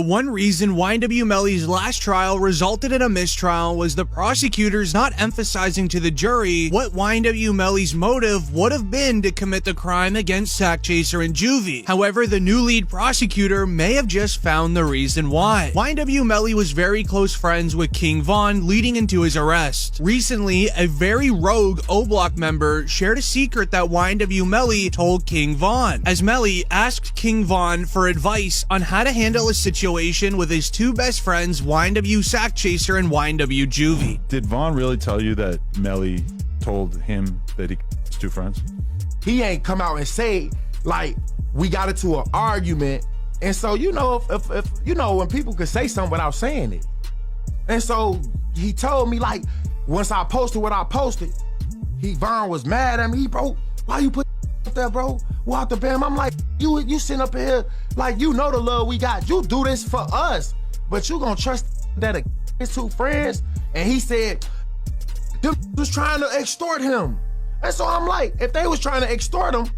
One reason YNW Melly's last trial resulted in a mistrial was the prosecutors not emphasizing to the jury what YNW Melly's motive would have been to commit the crime against Sack Chaser and Juvie. However, the new lead prosecutor may have just found the reason why. YNW Melly was very close friends with King Von leading into his arrest. Recently, a very rogue O-Block member shared a secret that YNW Melly told King Von, as Melly asked King Von for advice on how to handle a situation with his two best friends, YNW Sack Chaser and YNW Juvie. Did Vaughn really tell you that Melly told him that he was two friends? He ain't come out and say, like, we got into an argument. And so, you know, if you know, when people could say something without saying it. And so he told me, like, once I posted what I posted, Vaughn was mad at me. Bro, why you put up there, bro? Walk the bam. I'm like, you sitting up here, like, you know the love we got. You do this for us, but you gonna trust that his two friends? And he said, them was trying to extort him. And so I'm like, if they was trying to extort him,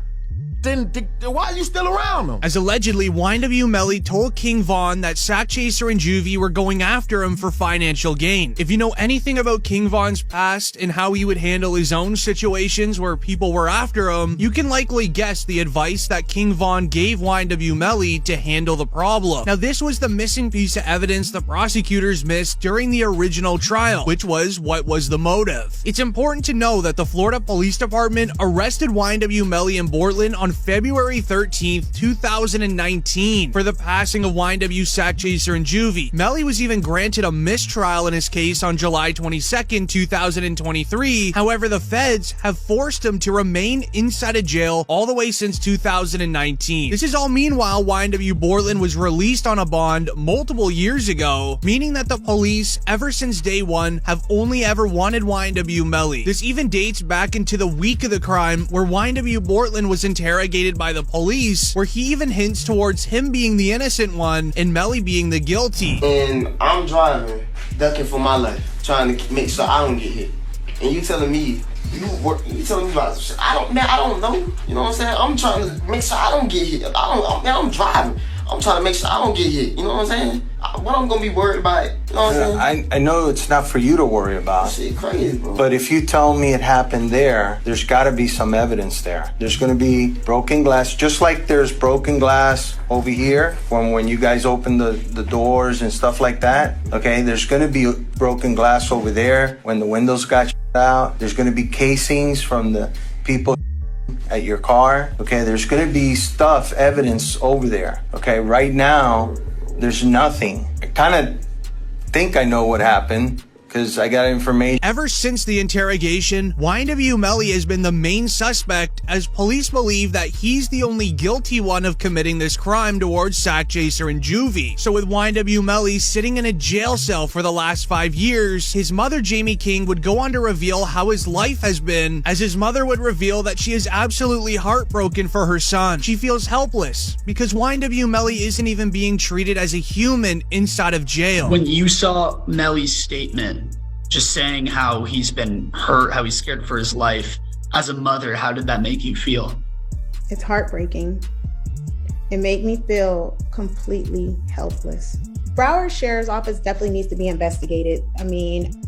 then why are you still around them? As allegedly, YNW Melly told King Von that Sack Chaser and Juvie were going after him for financial gain. If you know anything about King Von's past and how he would handle his own situations where people were after him, you can likely guess the advice that King Von gave YNW Melly to handle the problem. Now, this was the missing piece of evidence the prosecutors missed during the original trial, which was what was the motive. It's important to know that the Florida Police Department arrested YNW Melly in Portland on February 13th, 2019 for the passing of YNW Sack Chaser and Juvie. Melly was even granted a mistrial in his case on July 22nd, 2023. However, the feds have forced him to remain inside of jail all the way since 2019. This is all meanwhile YNW Portland was released on a bond multiple years ago, meaning that the police, ever since day one, have only ever wanted YNW Melly. This even dates back into the week of the crime where YNW Portland was interrogated by the police, where he even hints towards him being the innocent one and Melly being the guilty. And I'm driving, ducking for my life, trying to make sure I don't get hit. And you telling me, you telling me about shit. I don't know. You know what I'm saying? I'm trying to make sure I don't get hit. I'm driving. I'm trying to make sure I don't get hit. You know what I'm saying? What I'm gonna be worried about? You know what I'm saying? I know it's not for you to worry about. Shit crazy, bro. But if you tell me it happened there's gotta be some evidence there. There's gonna be broken glass, just like there's broken glass over here when you guys open the doors and stuff like that. Okay, there's gonna be broken glass over there when the windows got out. There's gonna be casings from the people at your car. Okay, there's gonna be evidence over there. Okay, right now, there's nothing. I kind of think I know what happened because I got information. Ever since the interrogation, YNW Melly has been the main suspect, as police believe that he's the only guilty one of committing this crime towards Sack Chaser and Juvie. So with YNW Melly sitting in a jail cell for the last 5 years, his mother Jamie King would go on to reveal how his life has been, as his mother would reveal that she is absolutely heartbroken for her son. She feels helpless because YNW Melly isn't even being treated as a human inside of jail. When you saw Melly's statement, just saying how he's been hurt, how he's scared for his life, as a mother, how did that make you feel? It's heartbreaking. It made me feel completely helpless. Broward Sheriff's Office definitely needs to be investigated. I mean,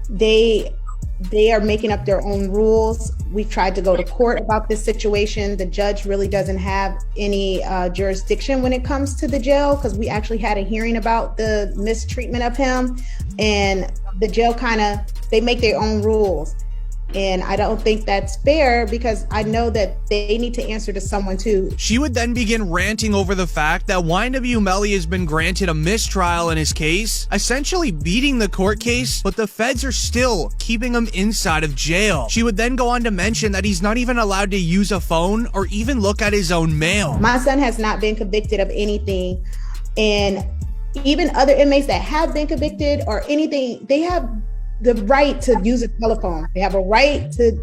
they are making up their own rules. We tried to go to court about this situation. The judge really doesn't have any jurisdiction when it comes to the jail, because we actually had a hearing about the mistreatment of him, and the jail they make their own rules. And I don't think that's fair, because I know that they need to answer to someone too. She would then begin ranting over the fact that YNW Melly has been granted a mistrial in his case, essentially beating the court case, but the feds are still keeping him inside of jail. She would then go on to mention that he's not even allowed to use a phone or even look at his own mail. My son has not been convicted of anything, and even other inmates that have been convicted or anything, they have the right to use a telephone. They have a right to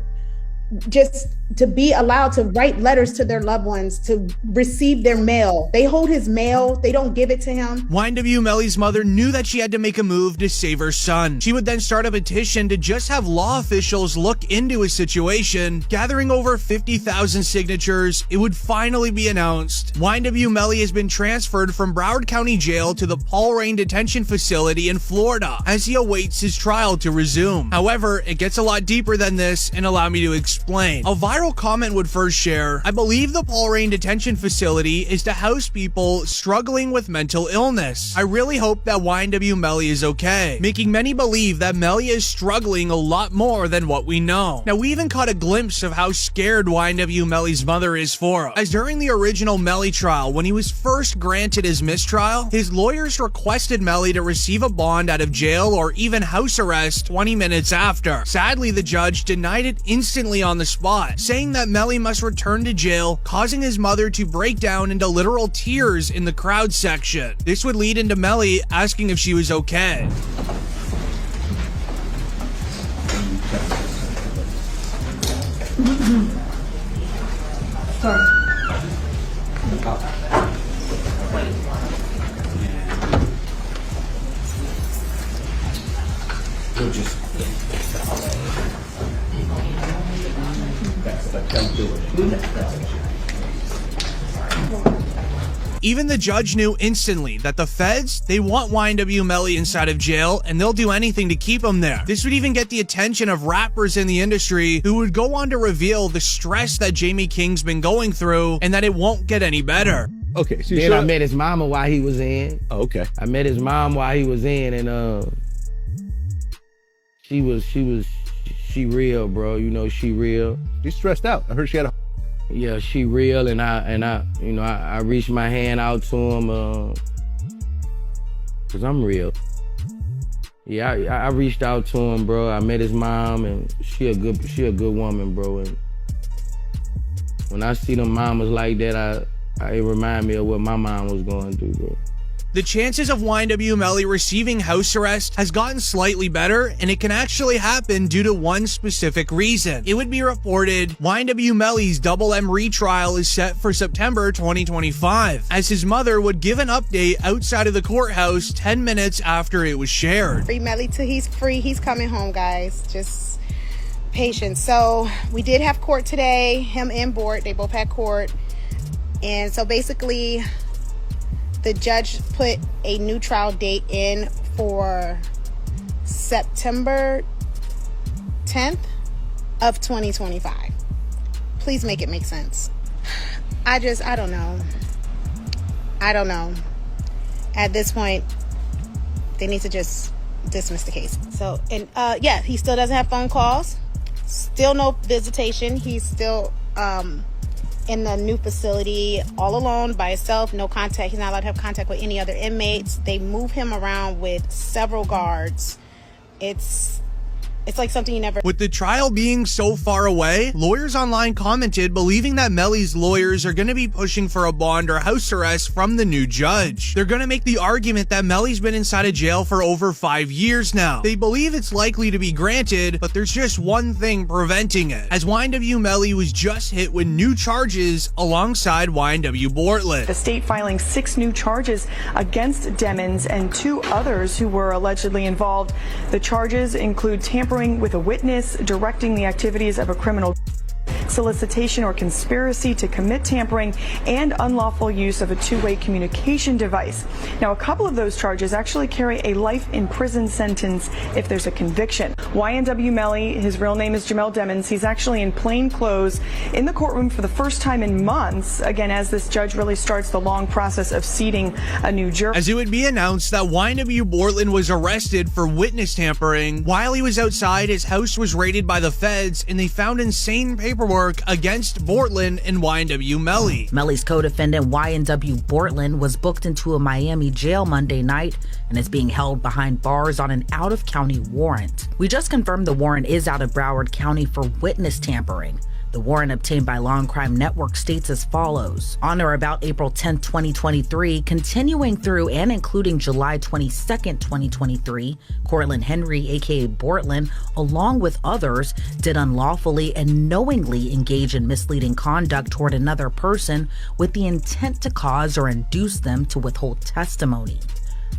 just to be allowed to write letters to their loved ones, to receive their mail. They hold his mail, they don't give it to him. YNW Melly's mother knew that she had to make a move to save her son. She would then start a petition to just have law officials look into his situation. Gathering over 50,000 signatures, it would finally be announced. YNW Melly has been transferred from Broward County Jail to the Paul Rain Detention Facility in Florida as he awaits his trial to resume. However, it gets a lot deeper than this, and allow me to explain. A viral comment would first share, "I believe the Paul Rain Detention Facility is to house people struggling with mental illness. I really hope that YNW Melly is okay," making many believe that Melly is struggling a lot more than what we know. Now, we even caught a glimpse of how scared YNW Melly's mother is for him, as during the original Melly trial, when he was first granted his mistrial, his lawyers requested Melly to receive a bond out of jail or even house arrest 20 minutes after. Sadly, the judge denied it instantly on the spot, saying that Melly must return to jail, causing his mother to break down into literal tears in the crowd section. This would lead into Melly asking if she was okay. Sorry. Even the judge knew instantly that the feds, they want YNW Melly inside of jail, and they'll do anything to keep him there. This would even get the attention of rappers in the industry, who would go on to reveal the stress that Jamie King's been going through and that it won't get any better. Okay, so then I met his mama while he was in. Oh, okay. I met his mom while he was in, and she real, bro. You know, she real. She's stressed out. I heard she had a... Yeah, she real, and I reached my hand out to him, cause I'm real. Yeah, I reached out to him, bro. I met his mom, and she a good woman, bro. And when I see them mamas like that, it remind me of what my mom was going through, bro. The chances of YNW Melly receiving house arrest has gotten slightly better, and it can actually happen due to one specific reason. It would be reported YNW Melly's Double M retrial is set for September 2025, as his mother would give an update outside of the courthouse 10 minutes after it was shared. Free Melly till he's free. He's coming home, guys. Just patience. So we did have court today, him and Bort. They both had court. And so basically, the judge put a new trial date in for September 10th of 2025. Please make it make sense. I don't know. I don't know. At this point, they need to just dismiss the case. So, and yeah, he still doesn't have phone calls. Still no visitation. He's still in the new facility all alone by himself, no contact. He's not allowed to have contact with any other inmates. They move him around with several guards. It's like something you never... With the trial being so far away, lawyers online commented believing that Melly's lawyers are going to be pushing for a bond or house arrest from the new judge. They're going to make the argument that Melly's been inside of jail for over 5 years now. They believe it's likely to be granted, but there's just one thing preventing it, as YNW Melly was just hit with new charges alongside YNW Bortlet. The state filing 6 new charges against Demmons and 2 others who were allegedly involved. The charges include tampering with a witness, directing the activities of a criminal, solicitation or conspiracy to commit tampering, and unlawful use of a two-way communication device. Now, a couple of those charges actually carry a life in prison sentence if there's a conviction. YNW Melly, his real name is Jamel Demmons. He's actually in plain clothes in the courtroom for the first time in months, again, as this judge really starts the long process of seating a new jury. As it would be announced that YNW Bortlet was arrested for witness tampering. While he was outside, his house was raided by the feds, and they found insane paperwork against Bortland and YNW Melly. Melly's co-defendant YNW Bortland was booked into a Miami jail Monday night and is being held behind bars on an out-of-county warrant. We just confirmed the warrant is out of Broward County for witness tampering. The warrant obtained by Law and Crime Network states as follows. On or about April 10, 2023, continuing through and including July 22, 2023, Cortland Henry, aka Bortland, along with others, did unlawfully and knowingly engage in misleading conduct toward another person with the intent to cause or induce them to withhold testimony.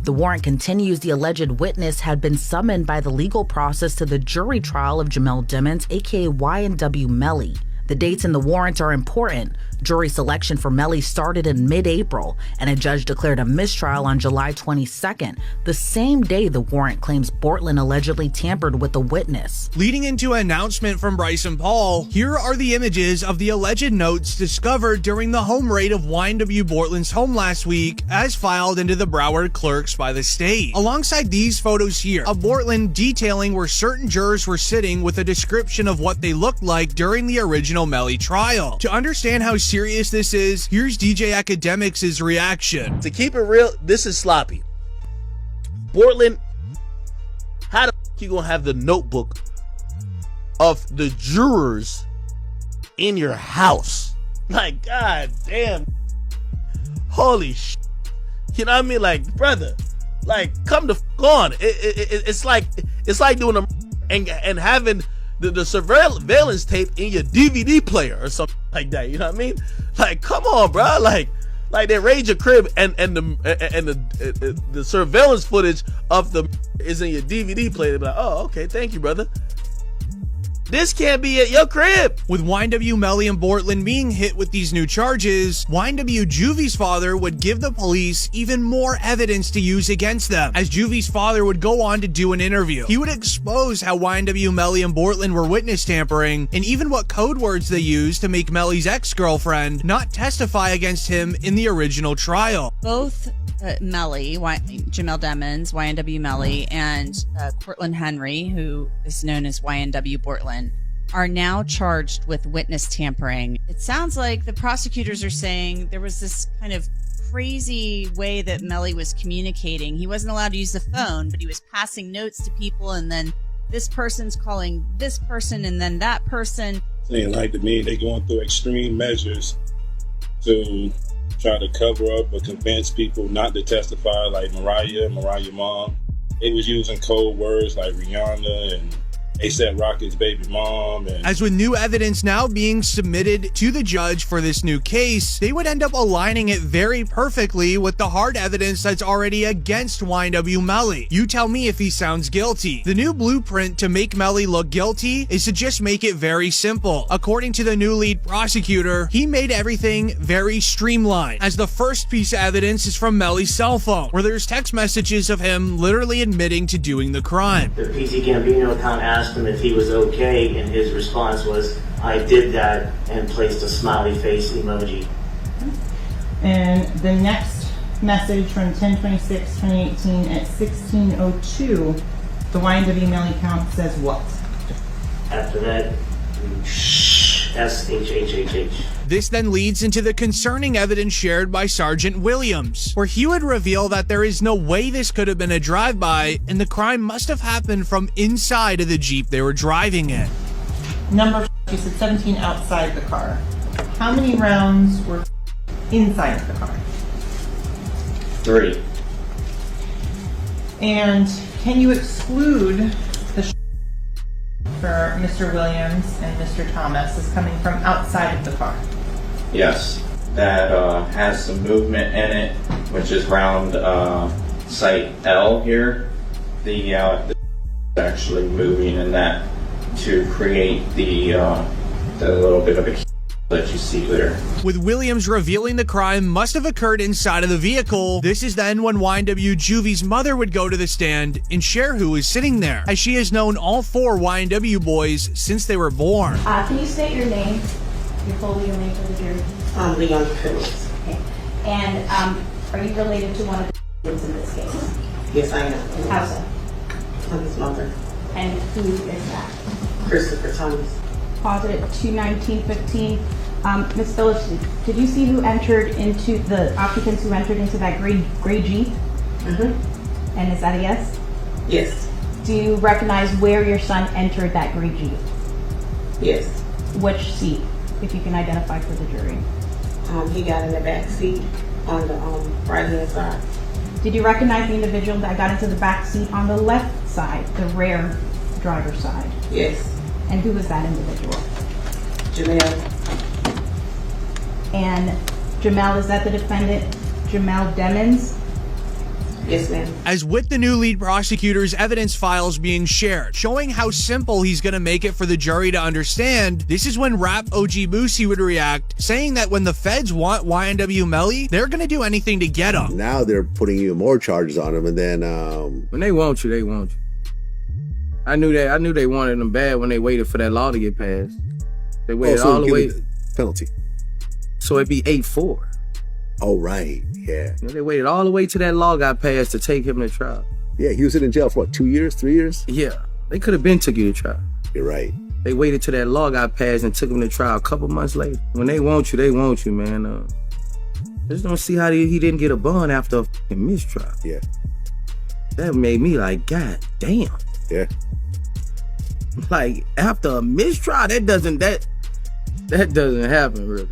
The warrant continues the alleged witness had been summoned by the legal process to the jury trial of Jamel Dimmons, aka Y&W Melly. The dates in the warrant are important. Jury selection for Melly started in mid-April, and a judge declared a mistrial on July 22nd, the same day the warrant claims Bortland allegedly tampered with the witness. Leading into an announcement from Bryson Paul, here are the images of the alleged notes discovered during the home raid of Y&W Bortland's home last week, as filed into the Broward clerks by the state. Alongside these photos here, of Bortland detailing where certain jurors were sitting with a description of what they looked like during the original Melly trial. To understand how serious this is, here's DJ Academics' reaction. To keep it real, this is sloppy. Bortland, how the f you gonna have the notebook of the jurors in your house? Like, god damn. Holy shit. You know what I mean? Like, brother, like, come the f on. It's like doing a and having the surveillance tape in your DVD player or something like that. You know what I mean? Like, come on, bro. Like they raid your crib and the surveillance footage of the is in your DVD player. Like, oh, okay, thank you, brother. This can't be at your crib. With Y&W Melly and Bortland being hit with these new charges, Y&W Juvie's father would give the police even more evidence to use against them. As Juvie's father would go on to do an interview, he would expose how Y&W Melly and Bortland were witness tampering, and even what code words they used to make Melly's ex-girlfriend not testify against him in the original trial. Both Melly, Jamel Dimmons, Y&W Melly, and Cortland Henry, who is known as Y&W Bortland, are now charged with witness tampering. It sounds like the prosecutors are saying there was this kind of crazy way that Melly was communicating. He wasn't allowed to use the phone, but he was passing notes to people, and then this person's calling this person, and then that person. Saying like to me, they going through extreme measures to try to cover up or convince people not to testify, like Mariah mom. They was using code words like Rihanna and S.L.R's baby mom. And as with new evidence now being submitted to the judge for this new case, they would end up aligning it very perfectly with the hard evidence that's already against Y&W Melly. You tell me if he sounds guilty. The new blueprint to make Melly look guilty is to just make it very simple. According to the new lead prosecutor, he made everything very streamlined, as the first piece of evidence is from Melly's cell phone, where there's text messages of him literally admitting to doing the crime. The PT Gambino account asked him if he was okay, and his response was, "I did that," and placed a smiley face emoji. And the next message from 10/26/2018 at 16:02, the Y&W Melly count says what? After that, SHHHH. This then leads into the concerning evidence shared by Sergeant Williams, where he would reveal that there is no way this could have been a drive-by, and the crime must have happened from inside of the Jeep they were driving in. Number, you said 17 outside the car. How many rounds were inside the car? 3. And can you exclude the for Mr. Williams and Mr. Thomas is coming from outside of the car? Yes, that has some movement in it, which is around site L here. The actually moving in that to create the little bit of a that you see there. With Williams revealing the crime must have occurred inside of the vehicle, this is then when Y&W Juvie's mother would go to the stand and share who is sitting there, as she has known all 4 Y&W boys since they were born. Can you state your name, your full legal name for the jury? Leon Phillips. Okay. And are you related to one of the kids in this case? Yes, I am. How so? I'm his mother. And who is that? Christopher Thomas. Pause it at 2/19/15. Ms. Phillips, did you see who entered into the occupants who entered into that gray Jeep? Mm-hmm. And is that a yes? Yes. Do you recognize where your son entered that gray Jeep? Yes. which seat, if you can identify for the jury? He got in the back seat on the right-hand side. Did you recognize the individual that got into the back seat on the left side, the rear driver's side? Yes. And who was that individual? Jamel. And Jamel, is that the defendant, Jamel Demons? Yes, ma'am. As with the new lead prosecutor's evidence files being shared, showing how simple he's going to make it for the jury to understand, this is when Rap OG Boosie would react, saying that when the feds want YNW Melly, they're going to do anything to get him. Now they're putting even more charges on him, and then when they want you, they want you. I knew they wanted him bad when they waited for that law to get passed. They waited all the way. Penalty. So it'd be 8-4. Oh, right. Yeah. You know, they waited all the way till that law got passed to take him to trial. Yeah, he was in jail for what, 2 years, 3 years? Yeah. They could have been took you to trial. You're right. They waited till that law got passed and took him to trial a couple months later. When they want you, man. I just don't see how he didn't get a bond after a fucking mistrial. Yeah. That made me like, God damn. Yeah. Like, after a mistrial, that doesn't happen, really.